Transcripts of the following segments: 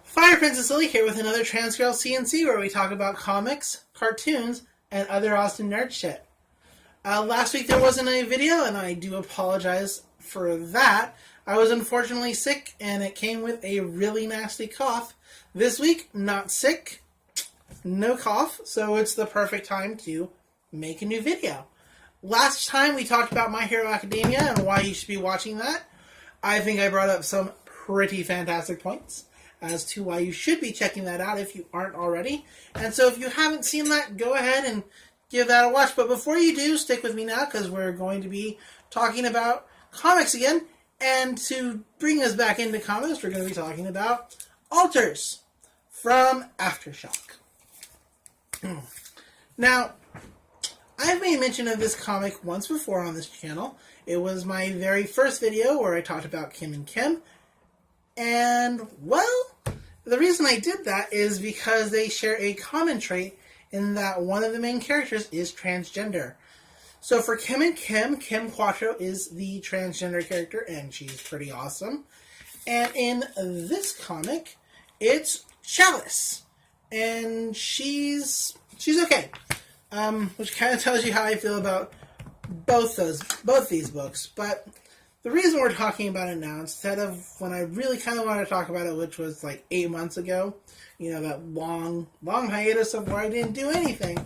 Fire Princess Lily here with another Transgirl CNC where we talk about comics, cartoons, and other awesome nerd shit. Last week there wasn't a video, and I do apologize for that. I was unfortunately sick, and it came with a really nasty cough. This week, not sick, no cough, so it's the perfect time to make a new video. Last time we talked about My Hero Academia and why you should be watching that. I think I brought up some pretty fantastic points as to why you should be checking that out if you aren't already. And so if you haven't seen that, go ahead and give that a watch. But before you do, stick with me now because we're going to be talking about comics again. And to bring us back into comics, we're going to be talking about Alters from Aftershock. Now, I've made mention of this comic once before on this channel. It was my very first video where I talked about Kim and Kim. And, well, the reason I did that is because they share a common trait in that one of the main characters is transgender. So for Kim and Kim, Kim Quattro is the transgender character, and she's pretty awesome. And in this comic, it's Chalice. And she's okay. Which kind of tells you how I feel about both these books. But the reason we're talking about it now, instead of when I really kind of wanted to talk about it, which was like 8 months ago, you know, that long hiatus of where I didn't do anything,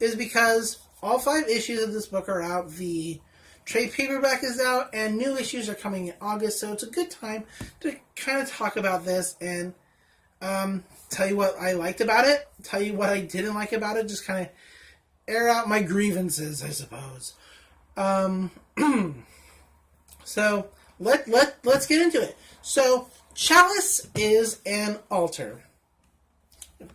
is because all 5 issues of this book are out. The trade paperback is out, and new issues are coming in August, so it's a good time to kind of talk about this and tell you what I liked about it, tell you what I didn't like about it, just kind of air out my grievances, I suppose. So, let's get into it. So, Chalice is an alter.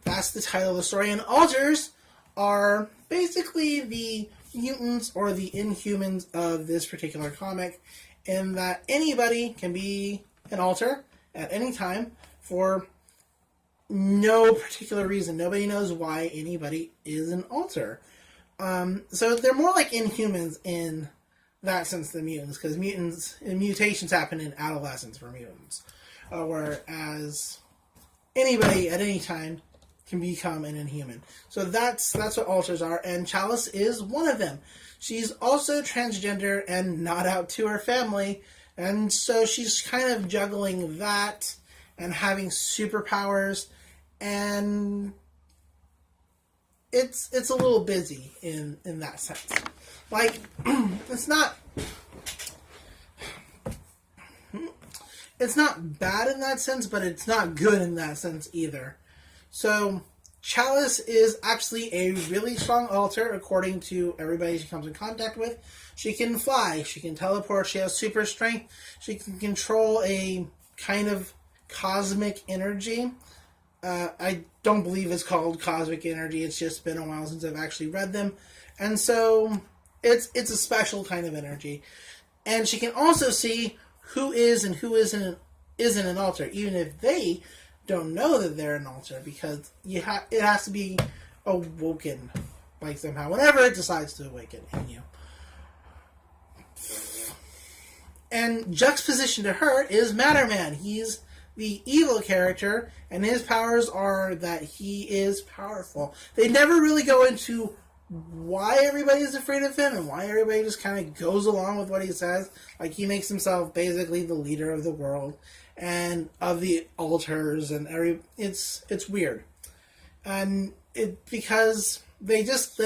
That's the title of the story. And alters are basically the mutants or the inhumans of this particular comic, in that anybody can be an alter at any time for no particular reason. Nobody knows why anybody is an alter. So they're more like inhumans in that sense than mutants, because mutations happen in adolescence for mutants, whereas anybody at any time can become an inhuman. So that's what alters are, and Chalice is one of them. She's also transgender and not out to her family, and so she's kind of juggling that and having superpowers, and it's a little busy in that sense. Like, it's not bad in that sense, but it's not good in that sense either. So, Chalice is actually a really strong alter, according to everybody she comes in contact with. She can fly, she can teleport, she has super strength, she can control a kind of cosmic energy. I don't believe it's called cosmic energy, it's just been a while since I've actually read them. And so it's a special kind of energy. And she can also see who is and who isn't an alter, even if they don't know that they're an alter, because it has to be awoken, like somehow, whenever it decides to awaken in you. And juxtaposition to her is Matterman. He's the evil character, and his powers are that he is powerful. They never really go into why everybody is afraid of him and why everybody just kind of goes along with what he says. Like, he makes himself basically the leader of the world and of the alters, and it's weird. And because they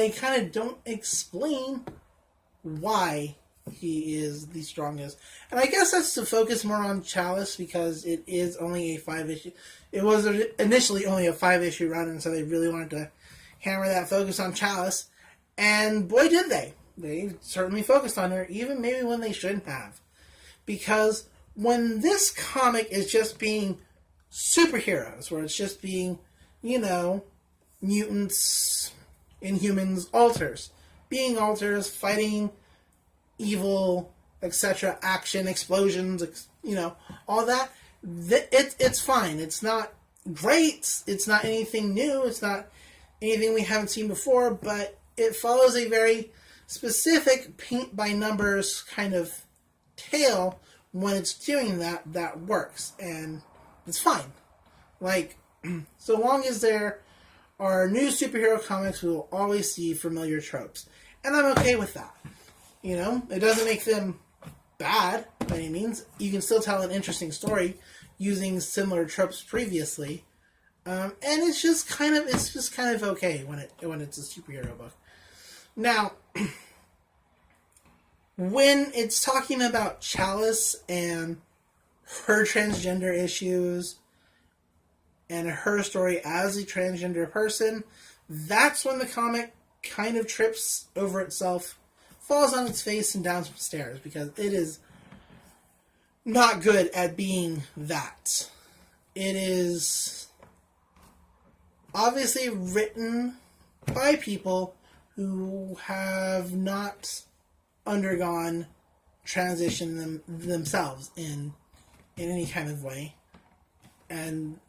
kind of don't explain why he is the strongest. And I guess that's to focus more on Chalice, because it is only a 5-issue. It was initially only a 5-issue run, and so they really wanted to hammer that focus on Chalice. And boy, did they. They certainly focused on her, even maybe when they shouldn't have. Because when this comic is just being superheroes, where it's just being, you know, mutants, inhumans, alters. Being alters, fighting evil, etc., action, explosions, you know, all that, it's fine. It's not great. It's not anything new. It's not anything we haven't seen before, but it follows a very specific paint-by-numbers kind of tale. When it's doing that, that works, and it's fine. Like, so long as there are new superhero comics, we will always see familiar tropes. And I'm okay with that. You know, it doesn't make them bad by any means. You can still tell an interesting story using similar tropes previously. And it's just kind of okay when it's a superhero book. Now, when it's talking about Chalice and her transgender issues and her story as a transgender person, that's when the comic kind of trips over itself, falls on its face and down some stairs, because it is not good at being that. It is obviously written by people who have not undergone transition themselves in any kind of way. And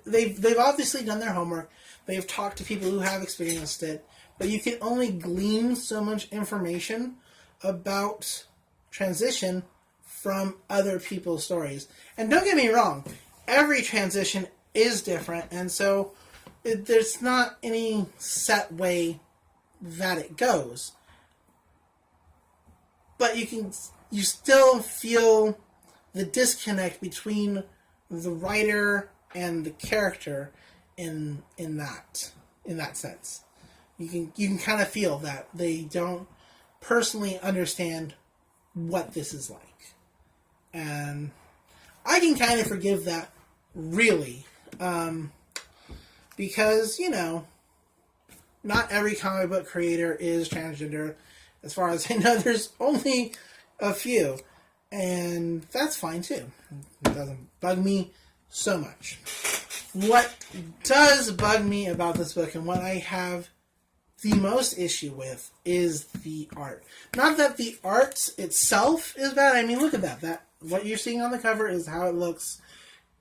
they've obviously done their homework. They've talked to people who have experienced it, but you can only glean so much information about transition from other people's stories. And don't get me wrong, every transition is different, and so there's not any set way that it goes. But you still feel the disconnect between the writer and the character in that sense. You can kind of feel that they don't personally understand what this is like. And I can kind of forgive that, really. Because, you know, not every comic book creator is transgender. As far as I know, there's only a few. And that's fine, too. It doesn't bug me so much. What does bug me about this book, and what I have the most issue with, is the art. Not that the art itself is bad. I mean, look at that. What you're seeing on the cover is how it looks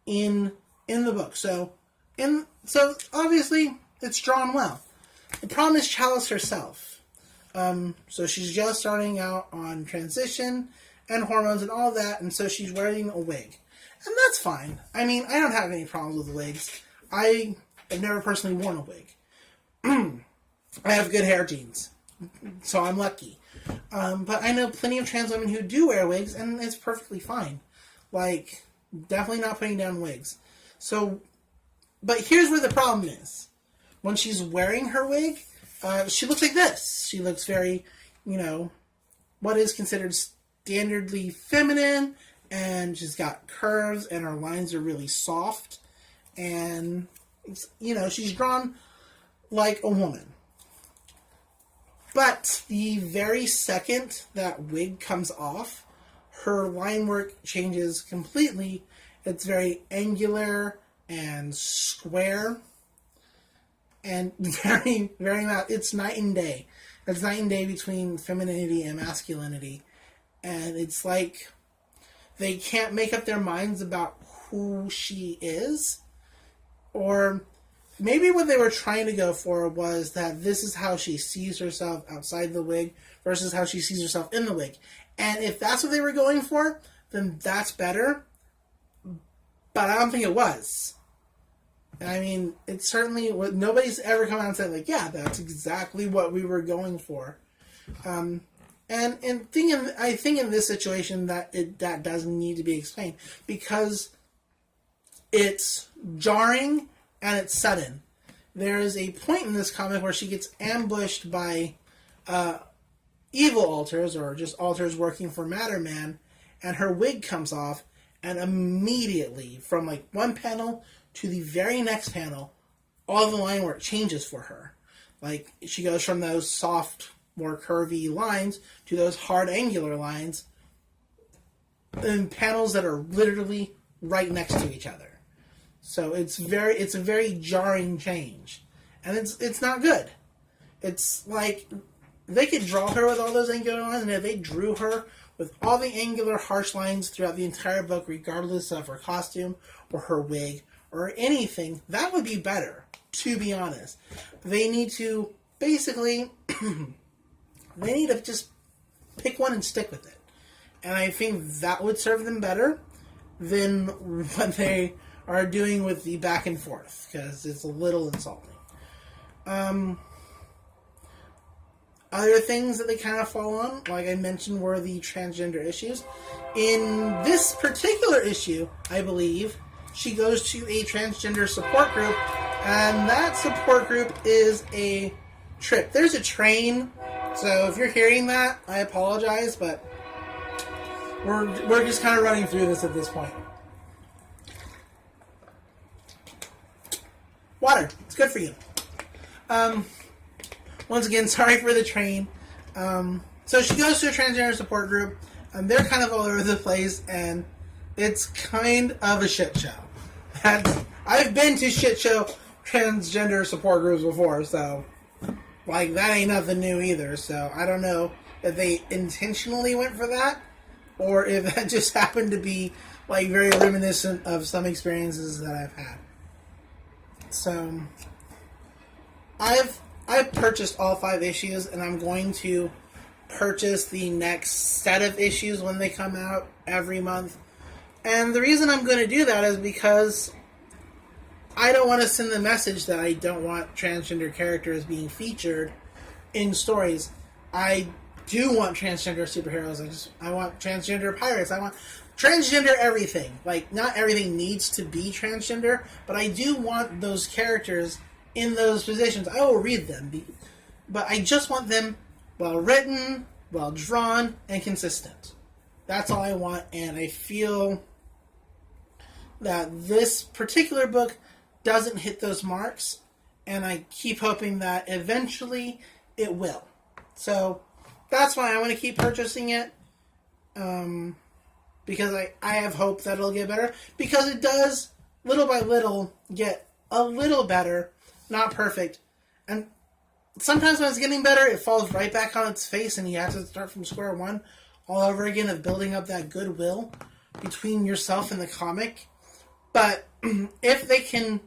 in the book. So obviously it's drawn well. The problem is Chalice herself. So she's just starting out on transition and hormones and all that, and so she's wearing a wig. And that's fine. I mean, I don't have any problems with wigs. I have never personally worn a wig. I have good hair genes, so I'm lucky. But I know plenty of trans women who do wear wigs, and it's perfectly fine. Like, definitely not putting down wigs. So, but here's where the problem is. When she's wearing her wig, she looks like this. She looks very, you know, what is considered standardly feminine, and she's got curves, and her lines are really soft, and, you know, she's drawn like a woman. But the very second that wig comes off, her line work changes completely. It's very angular and square, and very, very, it's night and day. It's night and day between femininity and masculinity. And it's like they can't make up their minds about who she is. Or maybe what they were trying to go for was that this is how she sees herself outside the wig versus how she sees herself in the wig. And if that's what they were going for, then that's better. But I don't think it was. I mean, it's certainly, nobody's ever come out and said, like, yeah, that's exactly what we were going for. And I think in this situation that that does need to be explained, because it's jarring and it's sudden. There is a point in this comic where she gets ambushed by evil alters, or just alters working for Matter Man, and her wig comes off, and immediately, from like one panel to the very next panel, all the line work changes for her. Like, she goes from those soft, more curvy lines to those hard, angular lines in panels that are literally right next to each other. So it's a very jarring change, and it's not good. It's like they could draw her with all those angular lines, and if they drew her with all the angular, harsh lines throughout the entire book, regardless of her costume or her wig or anything, that would be better, to be honest. They need to basically just pick one and stick with it, and I think that would serve them better than what they are doing with the back and forth, because it's a little insulting. Other things that they kind of fall on, like I mentioned, were the transgender issues. In this particular issue, I believe, she goes to a transgender support group, and that support group is a trip. There's a train, so if you're hearing that, I apologize, but we're just kind of running through this at this point. Water. It's good for you. Once again, sorry for the train. So she goes to a transgender support group, and they're kind of all over the place, and it's kind of a shit show. I've been to shit show transgender support groups before, so like that ain't nothing new either. So I don't know if they intentionally went for that, or if that just happened to be like very reminiscent of some experiences that I've had. So I've purchased all 5 issues, and I'm going to purchase the next set of issues when they come out every month. And the reason I'm going to do that is because I don't want to send the message that I don't want transgender characters being featured in stories. I do want transgender superheroes. I want transgender pirates. I want transgender everything. Like, not everything needs to be transgender, but I do want those characters in those positions. I will read them, but I just want them well written, well drawn, and consistent. That's all I want, and I feel that this particular book doesn't hit those marks, and I keep hoping that eventually it will. So that's why I want to keep purchasing it, because I have hope that it'll get better, because it does, little by little, get a little better. Not perfect. And sometimes when it's getting better, it falls right back on its face, and you have to start from square one all over again of building up that goodwill between yourself and the comic. But if they can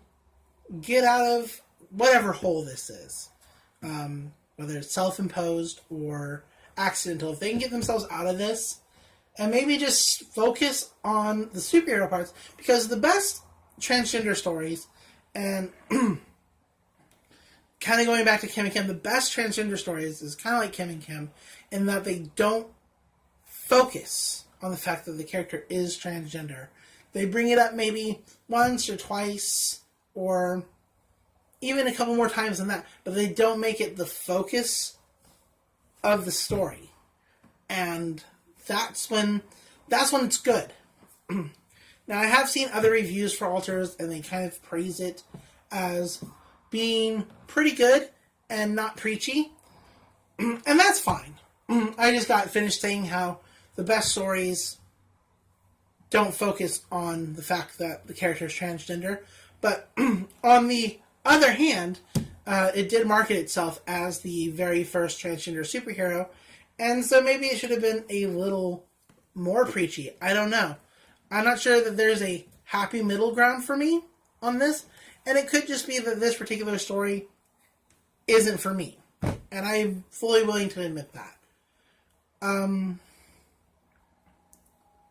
get out of whatever hole this is, whether it's self-imposed or accidental, if they can get themselves out of this and maybe just focus on the superhero parts, because the best transgender stories, and kind of going back to Kim and Kim, the best transgender stories is kind of like Kim and Kim in that they don't focus on the fact that the character is transgender. They bring it up maybe once or twice, or even a couple more times than that, but they don't make it the focus of the story. And that's when it's good. Now, I have seen other reviews for Alters, and they kind of praise it as being pretty good and not preachy. And that's fine. I just got finished saying how the best stories don't focus on the fact that the character is transgender. But on the other hand, it did market itself as the very first transgender superhero. And so maybe it should have been a little more preachy. I don't know. I'm not sure that there's a happy middle ground for me on this. And it could just be that this particular story isn't for me. And I'm fully willing to admit that.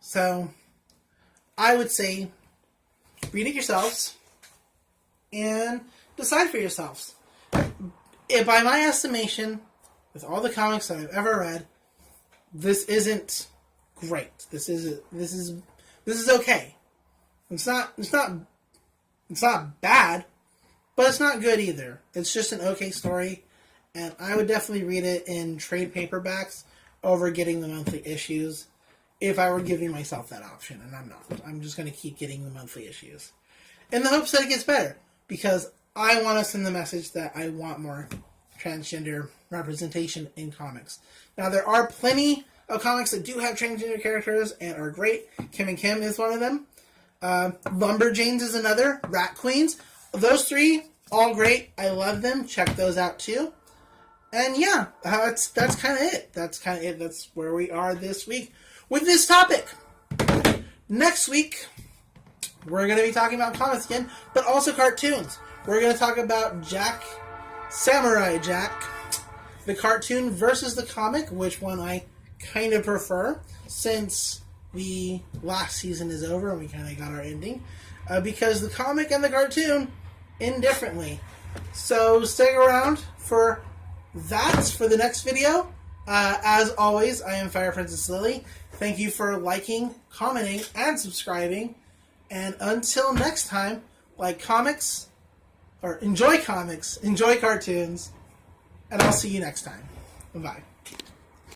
So, I would say, read it yourselves and decide for yourselves. By my estimation, with all the comics that I've ever read, this isn't great. This is okay. It's not bad, but it's not good either. It's just an okay story, and I would definitely read it in trade paperbacks over getting the monthly issues if I were giving myself that option, and I'm not. I'm just going to keep getting the monthly issues in the hopes that it gets better, because I want to send the message that I want more transgender representation in comics. Now, there are plenty of comics that do have transgender characters and are great. Kim and Kim is one of them. Lumberjanes is another. Rat Queens. Those 3, all great. I love them. Check those out too. And yeah, that's kind of it. That's where we are this week with this topic. Next week, we're going to be talking about comics again, but also cartoons. We're going to talk about Samurai Jack, the cartoon versus the comic, which one I kind of prefer, since the last season is over and we kind of got our ending. because the comic and the cartoon end differently. So stick around for that for the next video. As always, I am Fire Princess Lily. Thank you for liking, commenting, and subscribing. And until next time, like comics, or enjoy comics, enjoy cartoons, and I'll see you next time. Bye-bye.